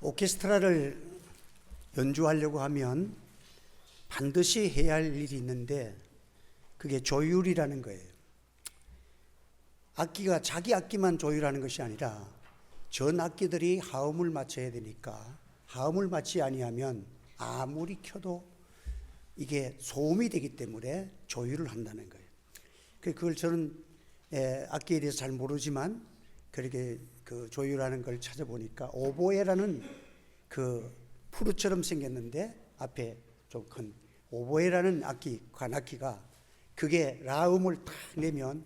오케스트라를 연주하려고 하면 반드시 해야 할 일이 있는데 그게 조율이라는 거예요. 악기가 자기 악기만 조율하는 것이 아니라 전 악기들이 화음을 맞춰야 되니까 화음을 맞지 아니하면 아무리 켜도 이게 소음이 되기 때문에 조율을 한다는 거예요. 그걸 저는 악기에 대해서 잘 모르지만 그렇게 그 조율하는 걸 찾아보니까 오보에라는 그 프루처럼 생겼는데 앞에 좀 큰 오보에라는 악기, 관악기가 그게 라음을 탁 내면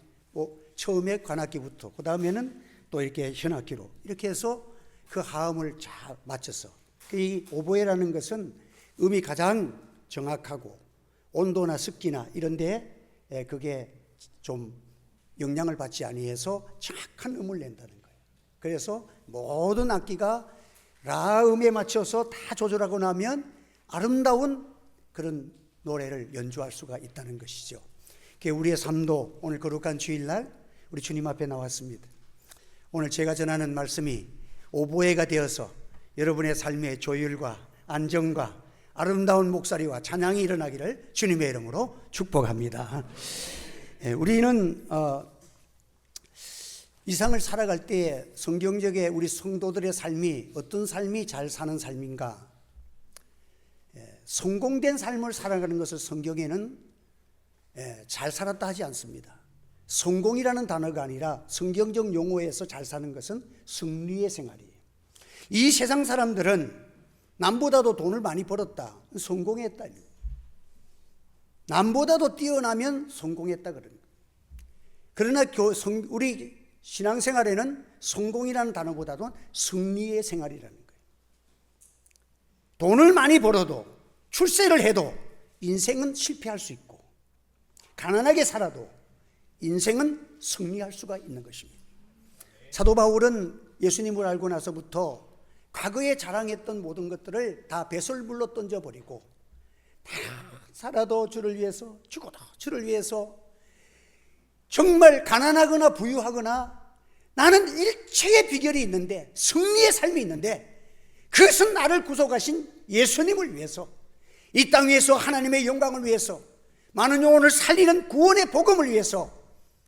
처음에 관악기부터 그 다음에는 또 이렇게 현악기로 이렇게 해서 그 하음을 잘 맞춰서 이 오보에라는 것은 음이 가장 정확하고 온도나 습기나 이런 데 그게 좀 영향을 받지 아니해서 정확한 음을 낸다는 거예요. 그래서 모든 악기가 라음에 맞춰서 다 조절하고 나면 아름다운 그런 노래를 연주할 수가 있다는 것이죠. 우리의 삶도 오늘 거룩한 주일날 우리 주님 앞에 나왔습니다. 오늘 제가 전하는 말씀이 오보에가 되어서 여러분의 삶의 조율과 안정과 아름다운 목소리와 찬양이 일어나기를 주님의 이름으로 축복합니다. 우리는 이 세상을 살아갈 때 성경적에 우리 성도들의 삶이 어떤 삶이 잘 사는 삶인가? 성공된 삶을 살아가는 것을 성경에는 잘 살았다 하지 않습니다. 성공이라는 단어가 아니라 성경적 용어에서 잘 사는 것은 승리의 생활이에요. 이 세상 사람들은 남보다도 돈을 많이 벌었다, 성공했다. 남보다도 뛰어나면 성공했다 그러는 거예요. 그러나 우리 신앙생활에는 성공이라는 단어보다도 승리의 생활이라는 거예요. 돈을 많이 벌어도 출세를 해도 인생은 실패할 수 있고 가난하게 살아도 인생은 승리할 수가 있는 것입니다. 사도 바울은 예수님을 알고 나서부터 과거에 자랑했던 모든 것들을 다 배설물로 던져버리고 다 살아도 주를 위해서 죽어도 주를 위해서 정말 가난하거나 부유하거나 나는 일체의 비결이 있는데 승리의 삶이 있는데 그것은 나를 구속하신 예수님을 위해서 이 땅 위에서 하나님의 영광을 위해서 많은 영혼을 살리는 구원의 복음을 위해서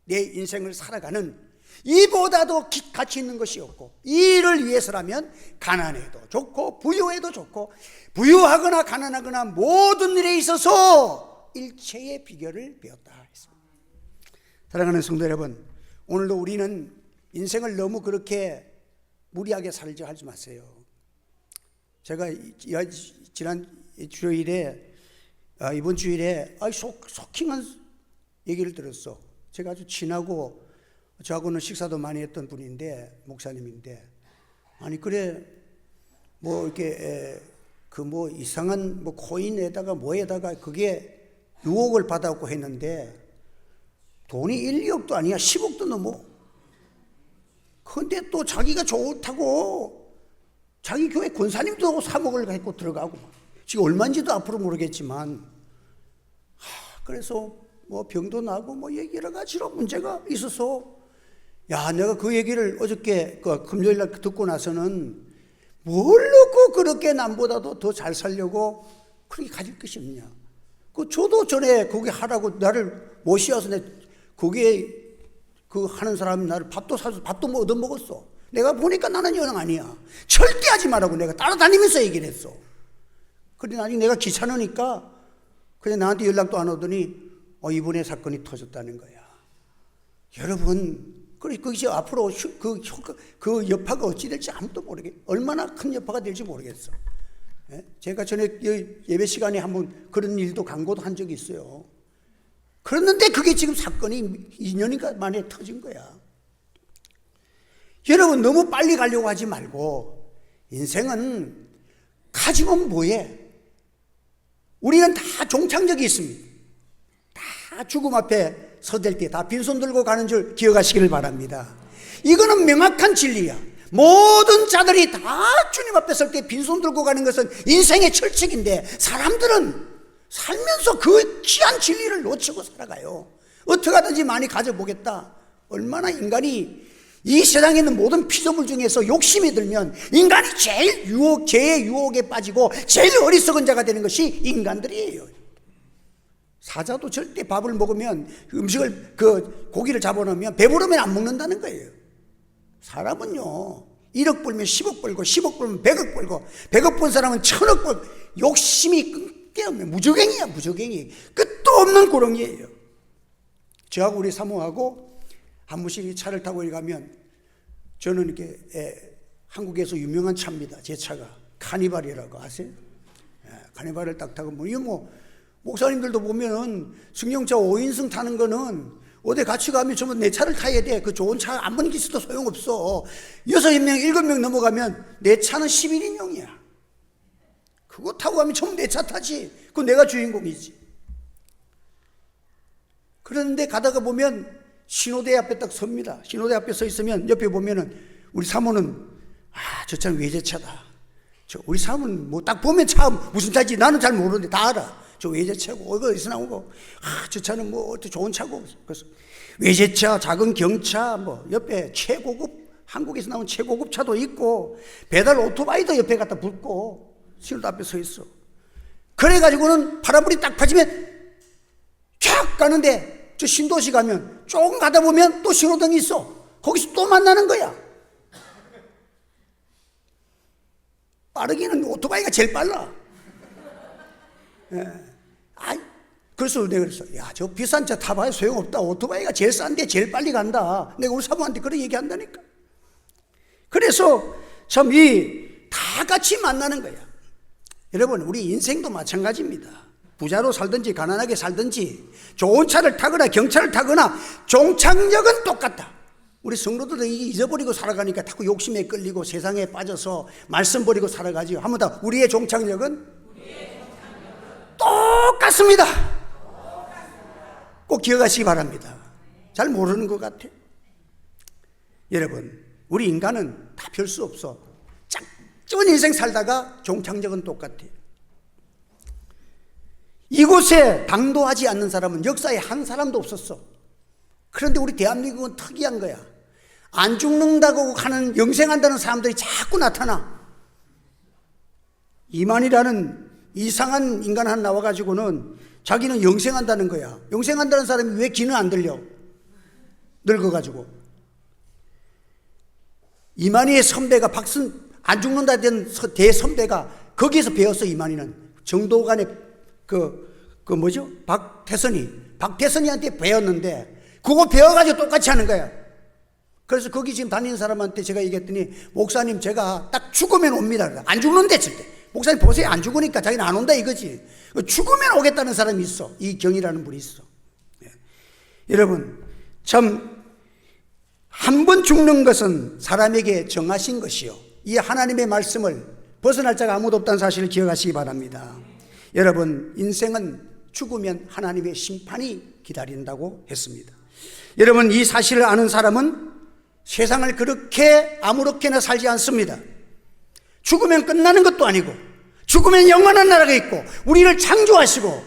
내 인생을 살아가는 이보다도 가치 있는 것이 없고 이 일을 위해서라면 가난해도 좋고 부유해도 좋고 부유하거나 가난하거나 모든 일에 있어서 일체의 비결을 배웠다 했습니다. 사랑하는 성도 여러분, 오늘도 우리는 인생을 너무 그렇게 무리하게 살지 하지 마세요. 제가 지난 주일에 이번 주일에 쇼킹한 얘기를 들었어. 제가 아주 친하고 저하고는 식사도 많이 했던 분인데 목사님인데 아니 그래 뭐 이렇게 그 뭐 이상한 뭐 코인에다가 뭐에다가 그게 6억을 받았고 했는데 돈이 1, 2억도 아니야 10억도 넘어. 근데 또 자기가 좋다고 자기 교회 권사님도 3억을 갖고 들어가고 지금 얼마인지도 앞으로 모르겠지만 그래서 뭐 병도 나고 뭐 여러 가지로 문제가 있어서 내가 그 얘기를 어저께 금요일 날 듣고 나서는 뭘 놓고 그렇게 남보다도 더 잘 살려고 그렇게 가질 것이 없냐. 저도 전에 거기 하라고 나를 모시어서 거기에 그 하는 사람이 나를 밥도 사서 밥도 뭐 얻어먹었어. 내가 보니까 나는 영 아니야. 절대 하지 말라고 내가 따라다니면서 얘기를 했어. 그런데 나중에 내가 귀찮으니까 그냥 나한테 연락도 안 오더니 이번에 사건이 터졌다는 거야. 여러분, 그것이 앞으로 그 여파가 어찌 될지 아무도 모르겠어. 얼마나 큰 여파가 될지 모르겠어. 제가 전에 예배 시간에 한번 그런 일도 강고도 한 적이 있어요. 그랬는데 그게 지금 사건이 2년인가 만에 터진 거야. 여러분, 너무 빨리 가려고 하지 말고 인생은 가지면 뭐해? 우리는 다 종착역이 있습니다. 다 죽음 앞에 서댈 때 다 빈손 들고 가는 줄 기억하시기를 바랍니다. 이거는 명확한 진리야. 모든 자들이 다 주님 앞에 설 때 빈손 들고 가는 것은 인생의 철칙인데 사람들은 살면서 그 귀한 진리를 놓치고 살아가요. 어떻게 하든지 많이 가져보겠다. 얼마나 인간이 이 세상에 있는 모든 피조물 중에서 욕심이 들면 인간이 제일 죄의 유혹에 빠지고 제일 어리석은 자가 되는 것이 인간들이에요. 사자도 절대 밥을 먹으면 음식을 고기를 잡아놓으면 배부르면 안 먹는다는 거예요. 사람은요 1억 벌면 10억 벌고 10억 벌면 100억 벌고 100억 번 사람은 1000억 벌고 욕심이 끝게 없네. 무조갱이야, 무조갱이. 끝도 없는 구렁이에요. 저하고 우리 사모하고 한 번씩 차를 타고 가면 저는 이렇게 한국에서 유명한 차입니다. 제 차가 카니발이라고 아세요? 카니발을 딱 타고 목사님들도 보면은 승용차 5인승 타는 거는 어디 같이 가면 전부 내 차를 타야 돼. 그 좋은 차 안 번기 있어도 소용없어. 6명 7명 넘어가면 내 차는 11인용이야. 그거 타고 가면 전부 내 차 타지. 그건 내가 주인공이지. 그런데 가다가 보면 신호대 앞에 딱 섭니다. 신호대 앞에 서 있으면 옆에 보면은 우리 사모는 저 차는 외제차다. 우리 사모는 뭐 딱 보면 차 무슨 차인지 나는 잘 모르는데 다 알아. 저 외제차고 이거 어디서 나온 거? 저 차는 뭐 좋은 차고. 그래서 외제차, 작은 경차, 뭐 옆에 최고급 한국에서 나온 최고급 차도 있고 배달 오토바이도 옆에 갖다 붙고 신호대 앞에 서 있어. 그래가지고는 파란불이 딱 펴지면 쫙 가는데 저 신도시 가면 조금 가다 보면 또 신호등이 있어. 거기서 또 만나는 거야. 빠르기는 오토바이가 제일 빨라. 그래서 내가 그랬어. 저 비싼 차 타봐야 소용없다. 오토바이가 제일 싼데 제일 빨리 간다. 내가 우리 사모한테 그런 얘기 한다니까. 그래서 참 다 같이 만나는 거야. 여러분, 우리 인생도 마찬가지입니다. 부자로 살든지 가난하게 살든지 좋은 차를 타거나 경차를 타거나 종착역은 똑같다. 우리 성도들도 잊어버리고 살아가니까 자꾸 욕심에 끌리고 세상에 빠져서 말씀 버리고 살아가지요. 한 번 더, 우리의 종착역은 똑같습니다. 꼭 기억하시기 바랍니다. 잘 모르는 것 같아. 여러분, 우리 인간은 다 별 수 없어. 짧은 인생 살다가 종착역은 똑같아. 이곳에 당도하지 않는 사람은 역사에 한 사람도 없었어. 그런데 우리 대한민국은 특이한 거야. 안 죽는다고 하는, 영생한다는 사람들이 자꾸 나타나. 이만이라는 이상한 인간 하나 나와가지고는 자기는 영생한다는 거야. 영생한다는 사람이 왜 귀는 안 들려? 늙어가지고. 이만희의 선배가 안 죽는다 된 대선배가 거기에서 배웠어. 이만희는 정도간의 박태선이한테 배웠는데 그거 배워가지고 똑같이 하는 거야. 그래서 거기 지금 다니는 사람한테 제가 얘기했더니, 목사님 제가 딱 죽으면 옵니다. 안 죽는데 절대. 목사님 보세요, 안 죽으니까 자기는 안 온다 이거지. 죽으면 오겠다는 사람이 있어. 이경이라는 분이 있어. 여러분, 참 한 번 죽는 것은 사람에게 정하신 것이요, 이 하나님의 말씀을 벗어날 자가 아무도 없다는 사실을 기억하시기 바랍니다. 여러분, 인생은 죽으면 하나님의 심판이 기다린다고 했습니다. 여러분, 이 사실을 아는 사람은 세상을 그렇게 아무렇게나 살지 않습니다. 죽으면 끝나는 것도 아니고, 죽으면 영원한 나라가 있고, 우리를 창조하시고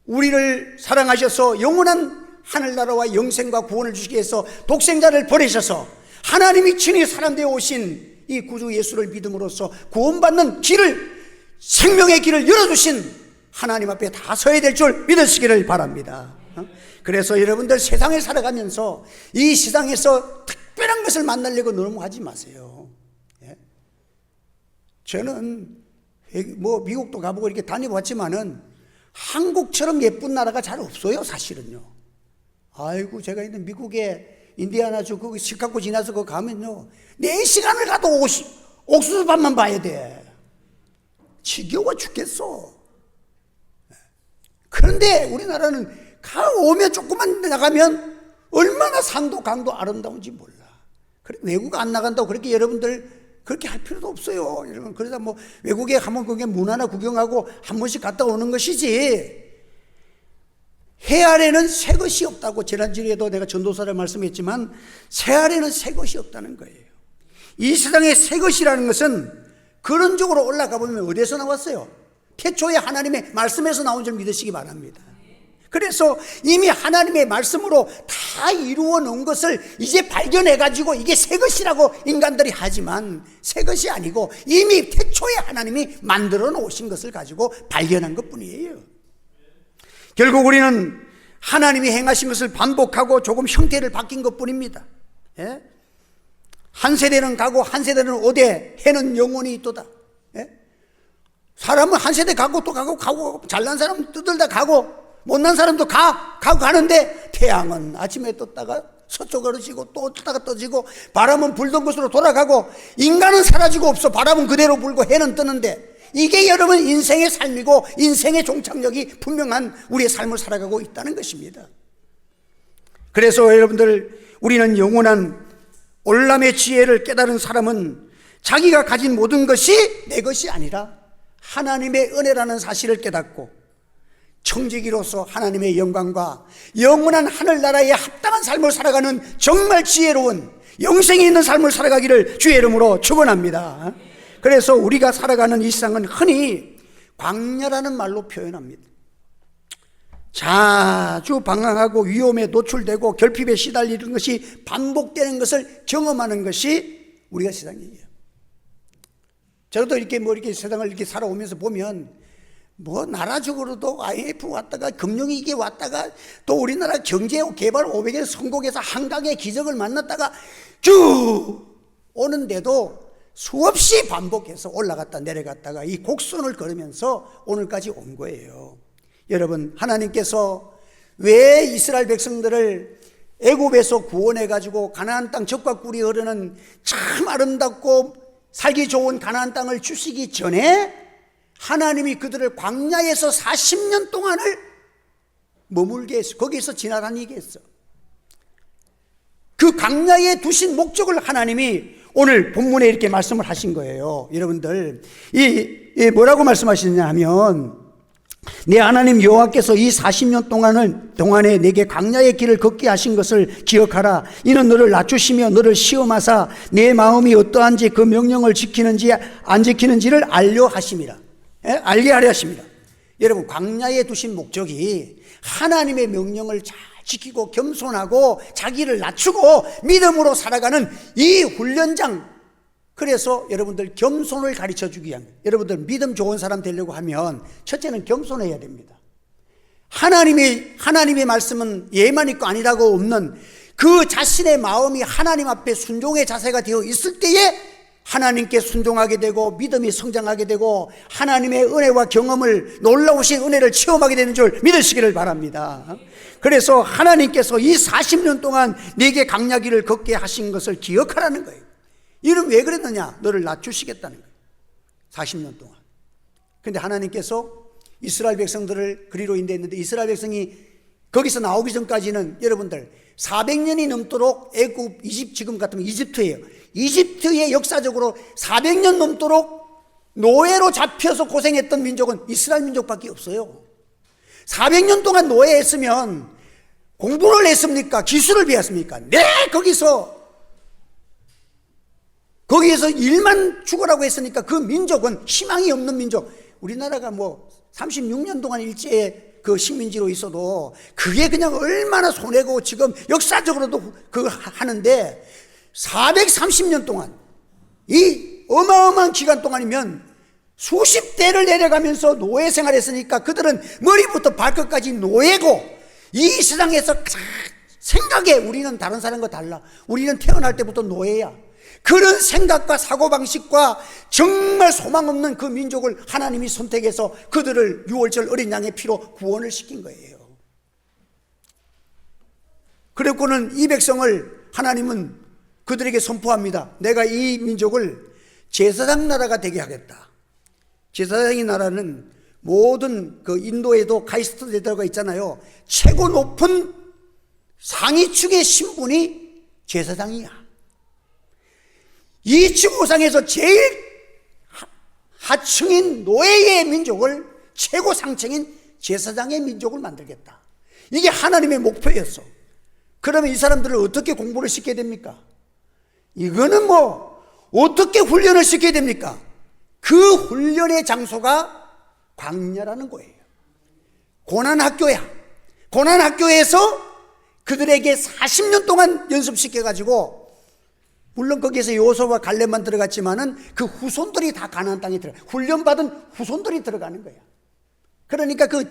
우리를 사랑하셔서 영원한 하늘나라와 영생과 구원을 주시기 위해서 독생자를 보내셔서 하나님이 친히 사람 되어 오신 이 구주 예수를 믿음으로써 구원받는 길을, 생명의 길을 열어주신 하나님 앞에 다 서야 될 줄 믿으시기를 바랍니다. 그래서 여러분들 세상을 살아가면서 이 세상에서 특별한 것을 만나려고 너무 하지 마세요. 저는 미국도 가보고 이렇게 다녀봤지만은 한국처럼 예쁜 나라가 잘 없어요, 사실은요. 아이고, 제가 있는 미국의 인디아나주 거기 시카고 지나서 거기 가면요 4시간을 가도 옥수수밭만 봐야 돼. 지겨워 죽겠어. 그런데 우리나라는 오면 조금만 나가면 얼마나 산도 강도 아름다운지 몰라. 그래, 외국 안 나간다고 그렇게 여러분들 그렇게 할 필요도 없어요. 여러분, 그러다 뭐 외국에 가면 그게 문화나 구경하고 한 번씩 갔다 오는 것이지, 해 아래는 새 것이 없다고 지난주에도 내가 전도사를 말씀했지만, 새 아래는 새 것이 없다는 거예요. 이 세상에 새 것이라는 것은 근원적으로 올라가 보면 어디에서 나왔어요? 태초에 하나님의 말씀에서 나온 줄 믿으시기 바랍니다. 그래서 이미 하나님의 말씀으로 다 이루어 놓은 것을 이제 발견해가지고 이게 새 것이라고 인간들이 하지만 새 것이 아니고 이미 태초에 하나님이 만들어 놓으신 것을 가지고 발견한 것 뿐이에요. 결국 우리는 하나님이 행하신 것을 반복하고 조금 형태를 바뀐 것 뿐입니다. 예? 한 세대는 가고 한 세대는 오되 해는 영원히 있도다. 예? 사람은 한 세대 가고 또 가고 잘난 사람은 떠들다 가고 못난 사람도 가고 가는데 태양은 아침에 떴다가 서쪽으로 지고 또 떴다가 떠지고 바람은 불던 곳으로 돌아가고 인간은 사라지고 없어. 바람은 그대로 불고 해는 뜨는데 이게 여러분 인생의 삶이고 인생의 종착역이 분명한 우리의 삶을 살아가고 있다는 것입니다. 그래서 여러분들 우리는 영원한 올람의 지혜를 깨달은 사람은 자기가 가진 모든 것이 내 것이 아니라 하나님의 은혜라는 사실을 깨닫고 청지기로서 하나님의 영광과 영원한 하늘나라에 합당한 삶을 살아가는 정말 지혜로운 영생이 있는 삶을 살아가기를 주의 이름으로 축원합니다. 그래서 우리가 살아가는 이 세상은 흔히 광야라는 말로 표현합니다. 자주 방황하고 위험에 노출되고 결핍에 시달리는 것이 반복되는 것을 경험하는 것이 우리가 세상이에요. 저도 이렇게 이렇게 세상을 이렇게 살아오면서 보면 나라적으로도 IMF 왔다가 금융이 이게 왔다가 또 우리나라 경제 개발 500년 성공해서 한강의 기적을 만났다가 쭉 오는데도 수없이 반복해서 올라갔다 내려갔다가 이 곡선을 걸으면서 오늘까지 온 거예요. 여러분, 하나님께서 왜 이스라엘 백성들을 애굽에서 구원해 가지고 가나안 땅 젖과 꿀이 흐르는 참 아름답고 살기 좋은 가나안 땅을 주시기 전에 하나님이 그들을 광야에서 40년 동안을 머물게 했어. 거기에서 지나다니게 했어. 그 광야에 두신 목적을 하나님이 오늘 본문에 이렇게 말씀을 하신 거예요. 여러분들 뭐라고 말씀하시느냐 하면 내 하나님 여호와께서 이 40년 동안에 내게 광야의 길을 걷게 하신 것을 기억하라. 이는 너를 낮추시며 너를 시험하사 내 마음이 어떠한지 그 명령을 지키는지 안 지키는지를 알려 하심이라. 예? 알게 하려 하십니다. 여러분, 광야에 두신 목적이 하나님의 명령을 잘 지키고 겸손하고 자기를 낮추고 믿음으로 살아가는 이 훈련장. 그래서 여러분들 겸손을 가르쳐 주기 위한, 여러분들 믿음 좋은 사람 되려고 하면 첫째는 겸손해야 됩니다. 하나님의 말씀은 예만 있고 아니라고 없는 그 자신의 마음이 하나님 앞에 순종의 자세가 되어 있을 때에 하나님께 순종하게 되고 믿음이 성장하게 되고 하나님의 은혜와 경험을, 놀라우신 은혜를 체험하게 되는 줄 믿으시기를 바랍니다. 그래서 하나님께서 이 40년 동안 네게 광야길을 걷게 하신 것을 기억하라는 거예요. 이는 왜 그랬느냐? 너를 낮추시겠다는 거예요. 40년 동안. 그런데 하나님께서 이스라엘 백성들을 그리로 인도했는데 이스라엘 백성이 거기서 나오기 전까지는 여러분들 400년이 넘도록 애굽, 지금 같으면 이집트예요. 이집트의 역사적으로 400년 넘도록 노예로 잡혀서 고생했던 민족은 이스라엘 민족밖에 없어요. 400년 동안 노예했으면 공부를 했습니까? 기술을 배웠습니까? 네, 거기서 일만 죽으라고 했으니까 그 민족은 희망이 없는 민족. 우리나라가 36년 동안 일제의 그 식민지로 있어도 그게 그냥 얼마나 손해고 지금 역사적으로도 하는데 430년 동안 이 어마어마한 기간 동안이면 수십 대를 내려가면서 노예 생활했으니까 그들은 머리부터 발끝까지 노예고 이 세상에서 생각에 우리는 다른 사람과 달라. 우리는 태어날 때부터 노예야. 그런 생각과 사고방식과 정말 소망 없는 그 민족을 하나님이 선택해서 그들을 6월절 어린 양의 피로 구원을 시킨 거예요. 그랬고는 이 백성을 하나님은 그들에게 선포합니다. 내가 이 민족을 제사장 나라가 되게 하겠다. 제사장의 나라는 모든 그 인도에도 카이스트 제도가 있잖아요. 최고 높은 상위층의 신분이 제사장이야. 이 지구상에서 제일 하층인 노예의 민족을 최고 상층인 제사장의 민족을 만들겠다. 이게 하나님의 목표였어. 그러면 이 사람들을 어떻게 공부를 시켜야 됩니까? 이거는 어떻게 훈련을 시켜야 됩니까? 그 훈련의 장소가 광야라는 거예요. 고난학교야. 고난학교에서 그들에게 40년 동안 연습시켜가지고, 물론 거기에서 요소와 갈렙만 들어갔지만은 그 후손들이 다 가나안 땅에 들어가, 훈련받은 후손들이 들어가는 거야. 그러니까 그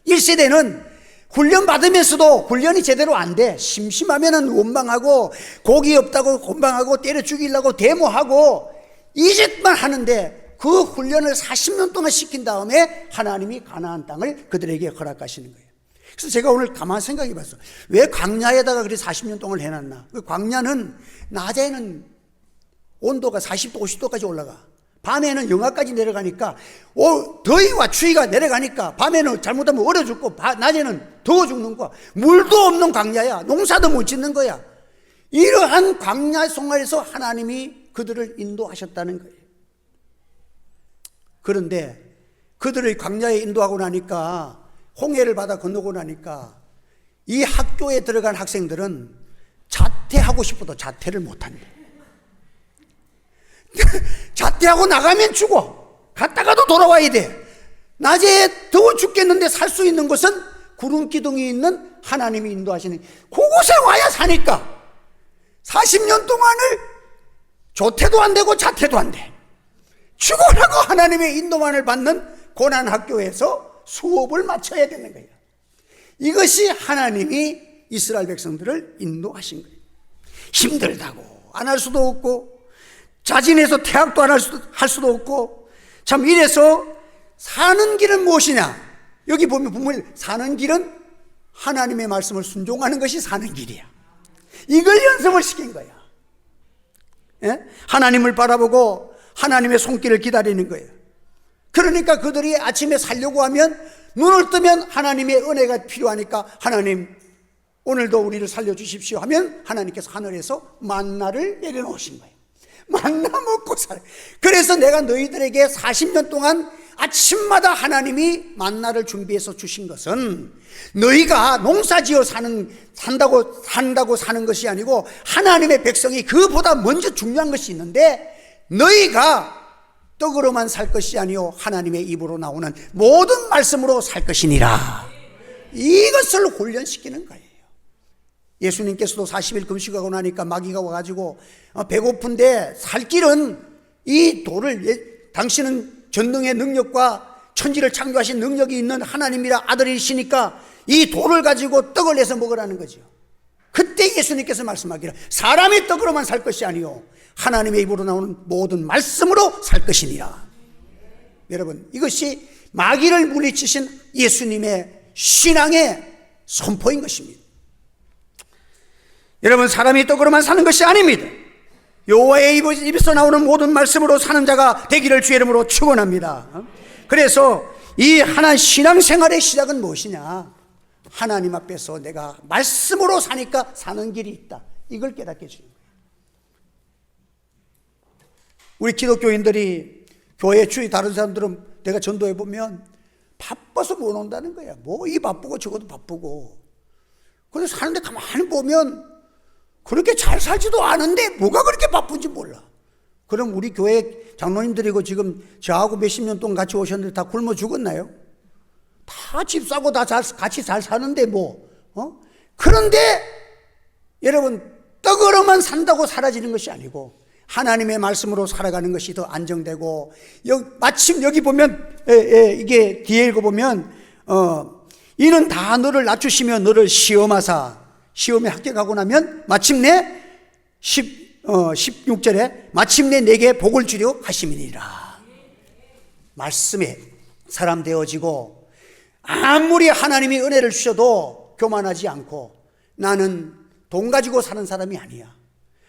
1세대는 훈련받으면서도 훈련이 제대로 안 돼. 심심하면은 원망하고, 고기 없다고 원망하고, 때려 죽이려고 데모하고, 이 짓만 하는데, 그 훈련을 40년 동안 시킨 다음에 하나님이 가나안 땅을 그들에게 허락하시는 거예요. 그래서 제가 오늘 가만히 생각해 봤어요. 왜 광야에다가 그렇게 40년 동안 해놨나? 그 광야는 낮에는 온도가 40도, 50도까지 올라가. 밤에는 영하까지 내려가니까, 더위와 추위가 내려가니까, 밤에는 잘못하면 얼어 죽고, 낮에는 더워 죽는 거야. 물도 없는 광야야. 농사도 못 짓는 거야. 이러한 광야 생활에서 하나님이 그들을 인도하셨다는 거예요. 그런데 그들을 광야에 인도하고 나니까, 홍해를 받아 건너고 나니까 이 학교에 들어간 학생들은 자퇴하고 싶어도 자퇴를 못한대. 자퇴하고 나가면 죽어. 갔다가도 돌아와야 돼. 낮에 더워 죽겠는데 살 수 있는 곳은 구름 기둥이 있는 하나님이 인도하시는 그곳에 와야 사니까 40년 동안을 조퇴도 안 되고 자퇴도 안 돼. 죽어라고 하나님의 인도만을 받는 고난학교에서 수업을 마쳐야 되는 거예요. 이것이 하나님이 이스라엘 백성들을 인도하신 거예요. 힘들다고 안 할 수도 없고, 자진해서 퇴학도 안 할 수도 없고, 참 이래서 사는 길은 무엇이냐? 여기 보면 분명히 사는 길은 하나님의 말씀을 순종하는 것이 사는 길이야. 이걸 연습을 시킨 거야. 예? 하나님을 바라보고 하나님의 손길을 기다리는 거예요. 그러니까 그들이 아침에 살려고 하면 눈을 뜨면 하나님의 은혜가 필요하니까, 하나님 오늘도 우리를 살려주십시오 하면 하나님께서 하늘에서 만나를 내려놓으신 거예요. 만나 먹고 살아요. 그래서 내가 너희들에게 40년 동안 아침마다 하나님이 만나를 준비해서 주신 것은 너희가 농사지어 산다고 사는 것이 아니고, 하나님의 백성이 그보다 먼저 중요한 것이 있는데, 너희가 떡으로만 살 것이 아니요 하나님의 입으로 나오는 모든 말씀으로 살 것이니라. 이것을 훈련시키는 거예요. 예수님께서도 40일 금식하고 나니까 마귀가 와가지고 배고픈데 살 길은 이 돌을, 당신은 전능의 능력과 천지를 창조하신 능력이 있는 하나님이라 아들이시니까 이 돌을 가지고 떡을 내서 먹으라는 거죠. 그때 예수님께서 말씀하기를 사람의 떡으로만 살 것이 아니요 하나님의 입으로 나오는 모든 말씀으로 살 것이니라. 여러분, 이것이 마귀를 물리치신 예수님의 신앙의 선포인 것입니다. 여러분, 사람이 떡으로만 사는 것이 아닙니다. 여호와의 입에서 나오는 모든 말씀으로 사는 자가 되기를 주의 이름으로 축원합니다. 그래서 이 하나님 신앙생활의 시작은 무엇이냐? 하나님 앞에서 내가 말씀으로 사니까 사는 길이 있다. 이걸 깨닫게 해주는 거예요. 우리 기독교인들이 교회 주위 다른 사람들은 내가 전도해 보면 바빠서 못 온다는 거야. 뭐 이 바쁘고 저것도 바쁘고. 그래서 사는데 가만히 보면 그렇게 잘 살지도 않은데 뭐가 그렇게 바쁜지 몰라. 그럼 우리 교회 장로님들이고 지금 저하고 몇십 년 동안 같이 오셨는데 다 굶어 죽었나요? 다 집 사고 다 같이 잘 사는데 뭐. 그런데 여러분, 떡으로만 산다고 사라지는 것이 아니고 하나님의 말씀으로 살아가는 것이 더 안정되고, 마침 여기 보면 이게 뒤에 읽어보면 이는 다 너를 낮추시며 너를 시험하사, 시험에 합격하고 나면 마침내 16절에 마침내 내게 복을 주려 하심이니라. 말씀에 사람 되어지고 아무리 하나님이 은혜를 주셔도 교만하지 않고, 나는 돈 가지고 사는 사람이 아니야,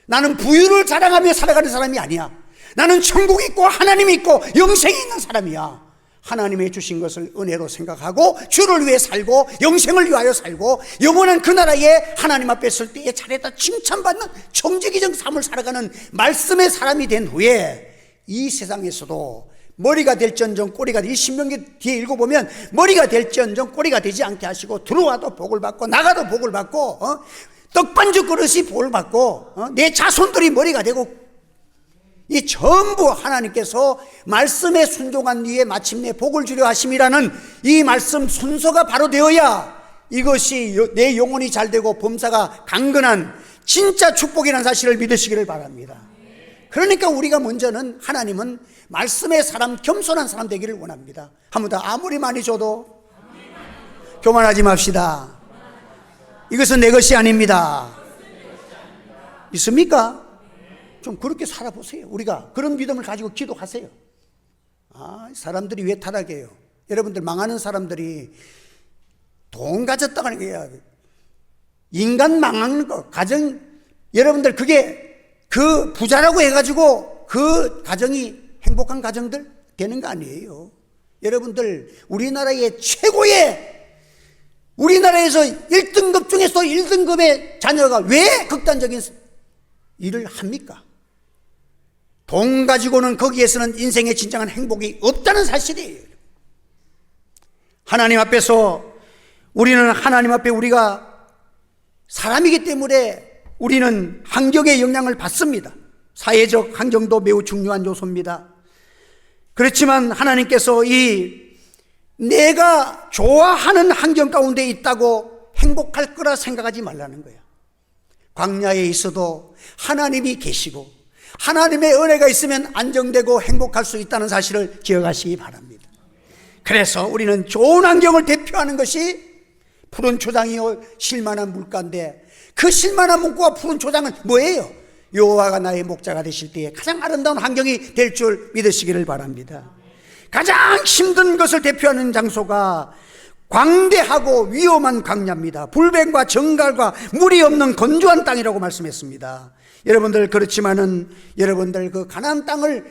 나는 부유를 자랑하며 살아가는 사람이 아니야, 나는 천국이 있고 하나님이 있고 영생이 있는 사람이야. 하나님의 주신 것을 은혜로 생각하고 주를 위해 살고 영생을 위하여 살고 영원한 그 나라에 하나님 앞에 설 때에 잘했다 칭찬받는 청지기적 삶을 살아가는 말씀의 사람이 된 후에 이 세상에서도 머리가 될지언정 꼬리가 이 신명기 뒤에 읽어보면 머리가 될지언정 꼬리가 되지 않게 하시고 들어와도 복을 받고 나가도 복을 받고 떡반죽 그릇이 복을 받고 내 자손들이 머리가 되고, 이 전부 하나님께서 말씀에 순종한 뒤에 마침내 복을 주려 하심이라는 이 말씀 순서가 바로 되어야 이것이 내 영혼이 잘되고 범사가 강건한 진짜 축복이라는 사실을 믿으시기를 바랍니다. 그러니까 우리가 먼저는 하나님은 말씀의 사람, 겸손한 사람 되기를 원합니다. 한 번 더 아무리 많이 줘도 교만하지 맙시다. 이것은 내 것이 아닙니다. 있습니까? 좀 그렇게 살아보세요. 우리가 그런 믿음을 가지고 기도하세요. 사람들이 왜 타락해요? 여러분들, 망하는 사람들이 돈 가졌다고 하는 거야. 인간 망하는 거, 가정, 여러분들 그게 그 부자라고 해가지고 그 가정이 행복한 가정들 되는 거 아니에요. 여러분들, 우리나라의 최고의, 우리나라에서 1등급 중에서 1등급의 자녀가 왜 극단적인 일을 합니까? 돈 가지고는 거기에서는 인생의 진정한 행복이 없다는 사실이에요. 하나님 앞에서, 우리는 하나님 앞에 우리가 사람이기 때문에 우리는 환경의 영향을 받습니다. 사회적 환경도 매우 중요한 요소입니다. 그렇지만 하나님께서 이 내가 좋아하는 환경 가운데 있다고 행복할 거라 생각하지 말라는 거예요. 광야에 있어도 하나님이 계시고 하나님의 은혜가 있으면 안정되고 행복할 수 있다는 사실을 기억하시기 바랍니다. 그래서 우리는 좋은 환경을 대표하는 것이 푸른 초장이요 실만한 물가인데, 그 실만한 물가와 푸른 초장은 뭐예요? 여호와가 나의 목자가 되실 때에 가장 아름다운 환경이 될 줄 믿으시기를 바랍니다. 가장 힘든 것을 대표하는 장소가 광대하고 위험한 광야입니다. 불뱀과 정갈과 물이 없는 건조한 땅이라고 말씀했습니다. 여러분들, 그렇지만은 여러분들 그 가나안 땅을,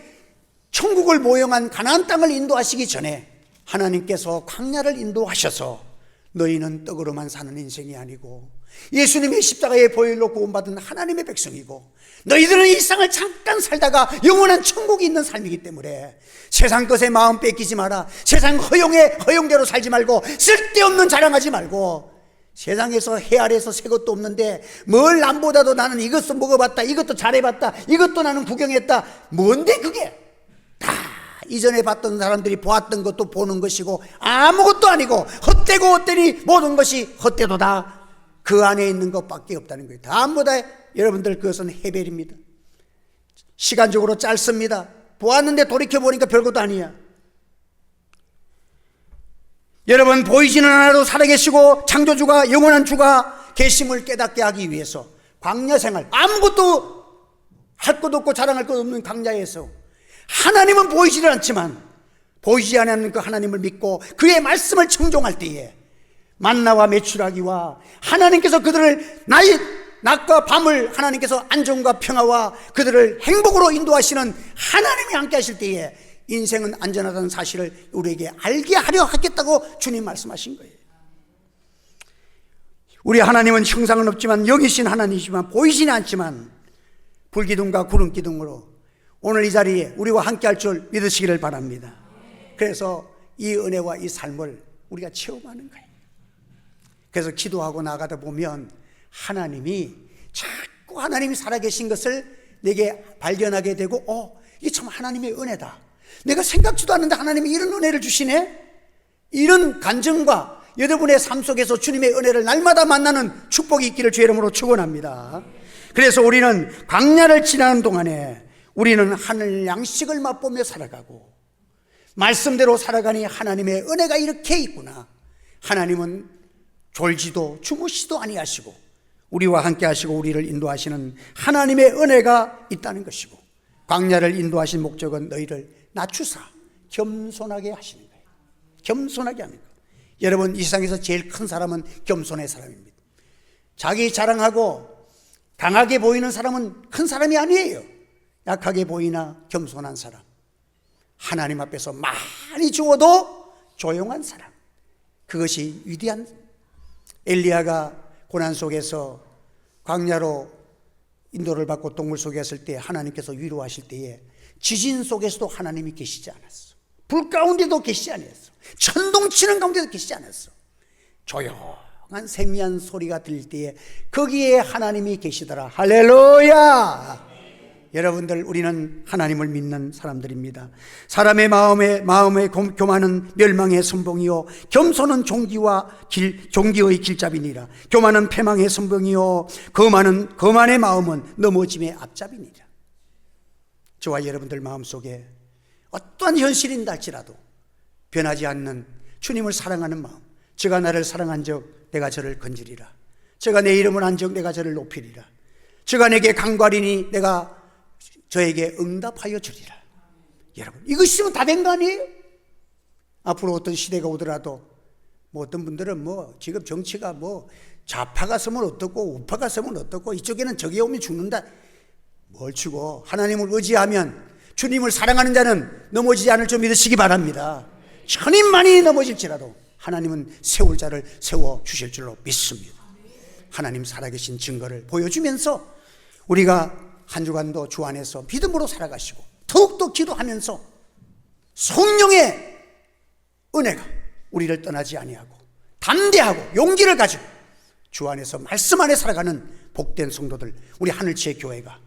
천국을 모형한 가나안 땅을 인도하시기 전에 하나님께서 광야를 인도하셔서 너희는 떡으로만 사는 인생이 아니고 예수님의 십자가의 보혈로 구원받은 하나님의 백성이고, 너희들은 이 세상을 잠깐 살다가 영원한 천국이 있는 삶이기 때문에 세상 것에 마음 뺏기지 마라. 세상 허용대로 살지 말고, 쓸데없는 자랑하지 말고, 세상에서 해 아래에서 새 것도 없는데 뭘 남보다도 나는 이것도 먹어봤다, 이것도 잘해봤다, 이것도 나는 구경했다. 뭔데 그게? 다 이전에 봤던 사람들이 보았던 것도 보는 것이고 아무것도 아니고 헛되고 헛되니 모든 것이 헛되도다. 그 안에 있는 것밖에 없다는 거예요. 다음보다 여러분들 그것은 해벨입니다. 시간적으로 짧습니다. 보았는데 돌이켜보니까 별것도 아니야. 여러분, 보이지는 않아도 살아계시고 창조주가, 영원한 주가 계심을 깨닫게 하기 위해서 광야 생활, 아무것도 할 것 없고 자랑할 것 없는 광야에서 하나님은 보이지는 않지만 보이지 않는 그 하나님을 믿고 그의 말씀을 청종할 때에 만나와 메추라기와 하나님께서 그들을 낮과 밤을 하나님께서 안정과 평화와 그들을 행복으로 인도하시는 하나님이 함께 하실 때에 인생은 안전하다는 사실을 우리에게 알게 하려 하겠다고 주님 말씀하신 거예요. 우리 하나님은 형상은 없지만 영이신 하나님이시지만 보이지는 않지만 불기둥과 구름기둥으로 오늘 이 자리에 우리와 함께 할 줄 믿으시기를 바랍니다. 그래서 이 은혜와 이 삶을 우리가 체험하는 거예요. 그래서 기도하고 나가다 보면 하나님이 자꾸 하나님이 살아계신 것을 내게 발견하게 되고, 이게 참 하나님의 은혜다. 내가 생각지도 않는데 하나님이 이런 은혜를 주시네. 이런 간증과 여러분의 삶 속에서 주님의 은혜를 날마다 만나는 축복이 있기를 주의 이름으로 축원합니다. 그래서 우리는 광야를 지나는 동안에 우리는 하늘 양식을 맛보며 살아가고 말씀대로 살아가니 하나님의 은혜가 이렇게 있구나. 하나님은 졸지도 주무시도 아니하시고 우리와 함께 하시고 우리를 인도하시는 하나님의 은혜가 있다는 것이고, 광야를 인도하신 목적은 너희를 낮추사 겸손하게 하시는 거예요. 겸손하게 하는 거예요. 여러분, 이 세상에서 제일 큰 사람은 겸손의 사람입니다. 자기 자랑하고 강하게 보이는 사람은 큰 사람이 아니에요. 약하게 보이나 겸손한 사람, 하나님 앞에서 많이 주어도 조용한 사람, 그것이 위대한. 엘리야가 고난 속에서 광야로 인도를 받고 동물 속에 있을 때 하나님께서 위로하실 때에 지진 속에서도 하나님이 계시지 않았어. 불 가운데도 계시지 않았어. 천둥치는 가운데도 계시지 않았어. 조용한 세미한 소리가 들릴 때에 거기에 하나님이 계시더라. 할렐루야. 여러분들, 우리는 하나님을 믿는 사람들입니다. 사람의 마음에 교만은 멸망의 선봉이요 겸손은 종기의 길잡이니라. 교만은 패망의 선봉이요 거만의 마음은 넘어짐의 앞잡이니라. 저와 여러분들 마음속에 어떠한 현실인다 할지라도 변하지 않는 주님을 사랑하는 마음, 저가 나를 사랑한 적 내가 저를 건지리라. 저가 내 이름을 한 적 내가 저를 높이리라. 저가 내게 강구하리니 내가 저에게 응답하여 주리라. 여러분, 이거 있으면 다 된 거 아니에요? 앞으로 어떤 시대가 오더라도 어떤 분들은 지금 정치가 좌파가 서면 어떻고 우파가 서면 어떻고 이쪽에는 저기 오면 죽는다. 뭘 치고 하나님을 의지하면 주님을 사랑하는 자는 넘어지지 않을 줄 믿으시기 바랍니다. 천인만이 넘어질지라도 하나님은 세울 자를 세워주실 줄로 믿습니다. 하나님 살아계신 증거를 보여주면서 우리가 한 주간도 주 안에서 믿음으로 살아가시고 더욱더 기도하면서 성령의 은혜가 우리를 떠나지 아니하고 담대하고 용기를 가지고 주 안에서 말씀 안에 살아가는 복된 성도들, 우리 하늘지의 교회가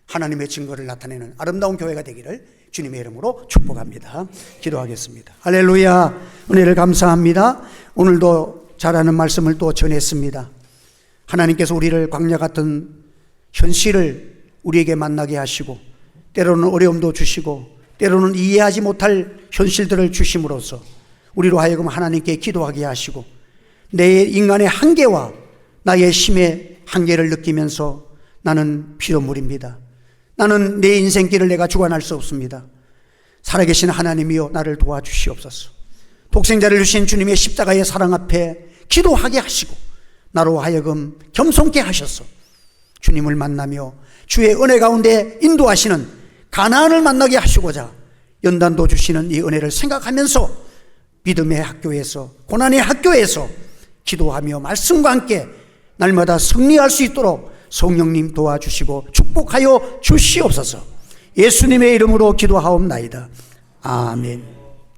하나님의 증거를 나타내는 아름다운 교회가 되기를 주님의 이름으로 축복합니다. 기도하겠습니다. 할렐루야. 은혜를 감사합니다. 오늘도 잘하는 말씀을 또 전했습니다. 하나님께서 우리를 광야 같은 현실을 우리에게 만나게 하시고 때로는 어려움도 주시고 때로는 이해하지 못할 현실들을 주심으로써 우리로 하여금 하나님께 기도하게 하시고 내 인간의 한계와 나의 힘의 한계를 느끼면서 나는 피조물입니다. 나는 내 인생길을 내가 주관할 수 없습니다. 살아계신 하나님이여 나를 도와주시옵소서. 독생자를 주신 주님의 십자가의 사랑 앞에 기도하게 하시고 나로 하여금 겸손케 하셔서 주님을 만나며 주의 은혜 가운데 인도하시는 가나안을 만나게 하시고자 연단도 주시는 이 은혜를 생각하면서 믿음의 학교에서, 고난의 학교에서 기도하며 말씀과 함께 날마다 승리할 수 있도록 성령님 도와주시고 축복하여 주시옵소서. 예수님의 이름으로 기도하옵나이다. 아멘.